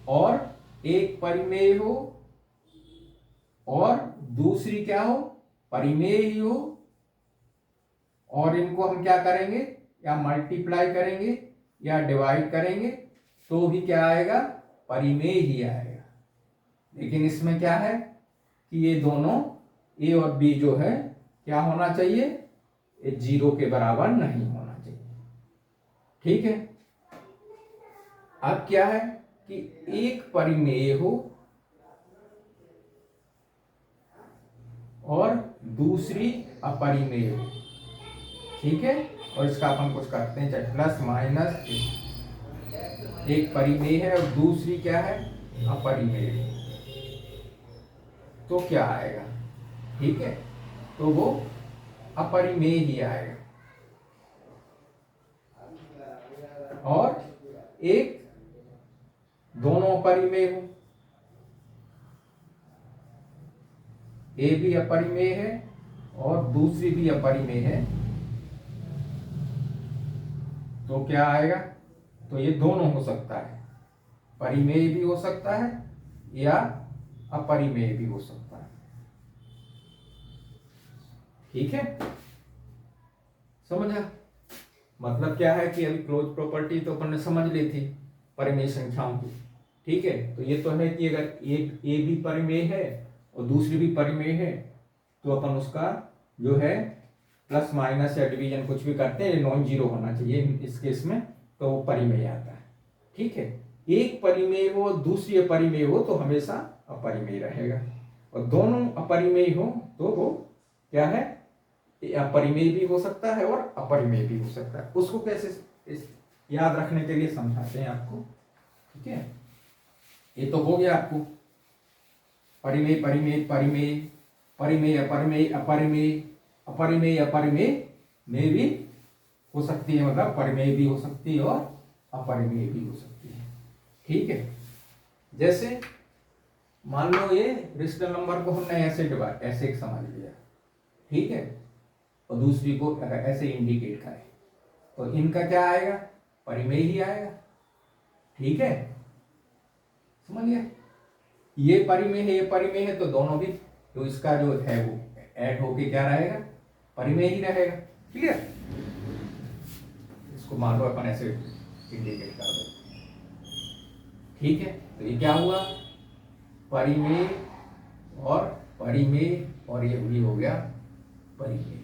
और एक परिमेय हो और दूसरी क्या हो, परिमेय ही हो, और इनको हम क्या करेंगे, या मल्टीप्लाई करेंगे या डिवाइड करेंगे तो भी क्या आएगा, परिमेय ही आएगा। लेकिन इसमें क्या है कि ये दोनों a और b जो है क्या होना चाहिए, ये जीरो के बराबर नहीं होना चाहिए, ठीक है। अब क्या है कि एक परिमेय हो और दूसरी अपरिमेय हो, ठीक है। और इसका अपन कुछ करते हैं, चाहे प्लस माइनस, एक परिमेय है और दूसरी क्या है, अपरिमेय है, तो क्या आएगा, ठीक है। तो वो अपरिमेय ही आएगा। और एक दोनों अपरिमेय हो, ए भी अपरिमेय है और दूसरी भी अपरिमेय है, तो क्या आएगा, तो ये दोनों हो सकता है, परिमेय भी हो सकता है या अपरिमेय भी हो सकता है, ठीक है। समझा, मतलब क्या है कि अभी क्लोज प्रॉपर्टी तो अपन ने समझ ली थी परिमेय संख्याओं की, ठीक है। तो ये तो है कि अगर एक ए भी परिमेय है और दूसरी भी परिमेय है तो अपन उसका जो है प्लस माइनस या डिवीजन कुछ भी करते हैं, नॉन जीरो होना चाहिए इस केस में, तो वो परिमेय आता है, ठीक है। एक परिमेय हो दूसरी अपरिमेय हो तो हमेशा अपरिमेय रहेगा, और दोनों अपरिमेय हो तो वो क्या है, अपरिमेय भी हो सकता है और अपरिमेय भी हो सकता है। उसको कैसे याद रखने के लिए समझाते हैं आपको, ठीक है। ये तो हो गया आपको परिमेय परिमेय परिमेय, परिमेय अपरिमेय अपरिमेय, अपरिमेय अपरिमेय में भी हो सकती है, मतलब परिमेय भी हो सकती है और अपरिमेय भी हो सकती है, ठीक है। जैसे मान लो ये रेशनल नंबर को हमने ऐसे डिवाइड, ऐसे समझ लिया, ठीक है, और दूसरी को अगर ऐसे इंडिकेट करें तो इनका क्या आएगा, परिमेय ही आएगा। ठीक है, समझ गए? ये परिमेय है, ये परिमेय है, तो दोनों भी तो इसका जो है वो ऐड होके क्या रहेगा, परिमेय ही रहेगा। क्लियर? इसको मान लो अपन ऐसे इंडिकेट कर देते हैं। ठीक है, तो ये क्या हुआ, परिमेय और परिमेय, और ये भी हो गया परिमेय।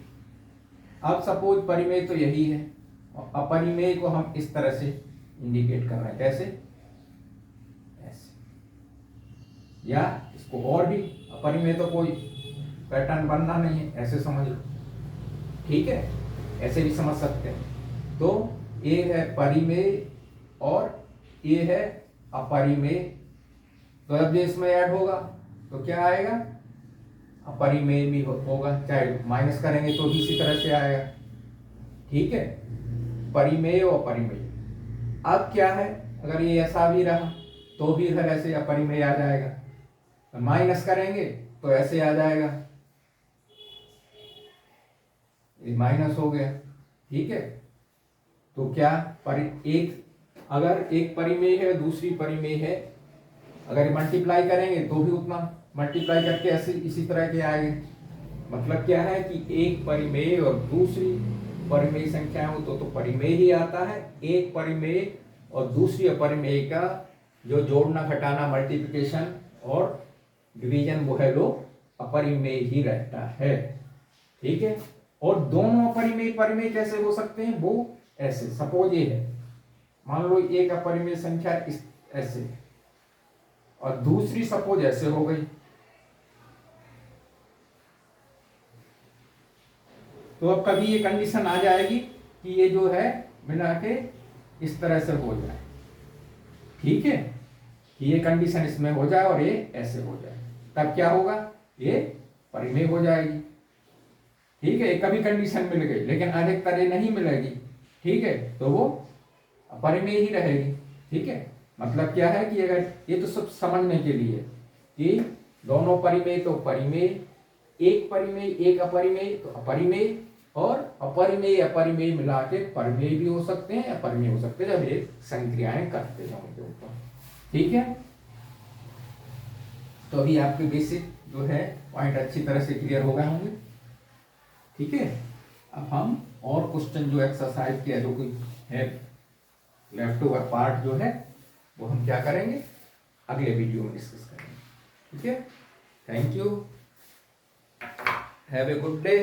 अब सपोज परिमेय तो यही है, और अपरिमेय को हम इस तरह से इंडिकेट कर रहे हैं, कैसे, ऐसे, या इसको और भी, अपरिमेय तो कोई पैटर्न बनना नहीं है, ऐसे समझ लो। ठीक है, ऐसे भी समझ सकते हैं। तो ये है परिमेय और ये है अपरिमेय, तो अब जो इसमें ऐड होगा तो क्या आएगा, अपरिमेय भी होगा, चाहे माइनस करेंगे तो भी इसी तरह से आएगा। ठीक है, परिमेय और अपरिमेय। अब क्या है, अगर ये ऐसा भी रहा तो भी इधर ऐसे अपरिमेय आ जाएगा, माइनस करेंगे तो ऐसे आ जाएगा, ये माइनस हो गया। ठीक है, तो क्या अगर एक परिमेय है दूसरी परिमेय है, अगर मल्टीप्लाई करेंगे तो भी उतना मल्टीप्लाई करके ऐसे इसी तरह के आएंगे। मतलब क्या है कि एक परिमेय और दूसरी परिमेय संख्या हो तो परिमेय ही आता है, एक परिमेय और दूसरी अपरिमेय का जो जोड़ना घटाना मल्टीप्लिकेशन और डिवीजन वो है लो अपरिमेय ही रहता है। ठीक है, और दोनों अपरिमेय परिमेय कैसे हो सकते हैं, वो ऐसे, सपोज ये है, मान लो एक अपरिमेय संख्या इस ऐसे और दूसरी सपोज ऐसे हो गई, तो अब कभी ये कंडीशन आ जाएगी कि ये जो है मिला के इस तरह से हो जाए। ठीक है, कि ये कंडीशन इसमें हो जाए और ये ऐसे हो जाए, तब क्या होगा, ये परिमेय हो जाएगी। ठीक है, कभी कंडीशन मिल गई, लेकिन अधिकतर ये नहीं मिलेगी। ठीक है, तो वो अपरिमेय ही रहेगी। ठीक है, मतलब क्या है कि अगर ये तो सब समझने के लिए कि दोनों परिमेय तो परिमेय, एक परिमेय एक अपरिमेय तो अपरिमेय, और अपरिमेय अपरिमेय मिला के परिमेय भी हो सकते हैं, अपरिमेय हो सकते हैं जब ये संक्रियाएं करते हैं उनके ऊपर। ठीक है, तो अभी आपके बेसिक जो है पॉइंट अच्छी तरह से क्लियर हो गए होंगे। ठीक है, अब हम और क्वेश्चन जो एक्सरसाइज किया जो कोई है लेफ्ट ओवर पार्ट जो है वो हम क्या करेंगे, अगले वीडियो में डिस्कस करेंगे। ठीक है, thank you, have a good day.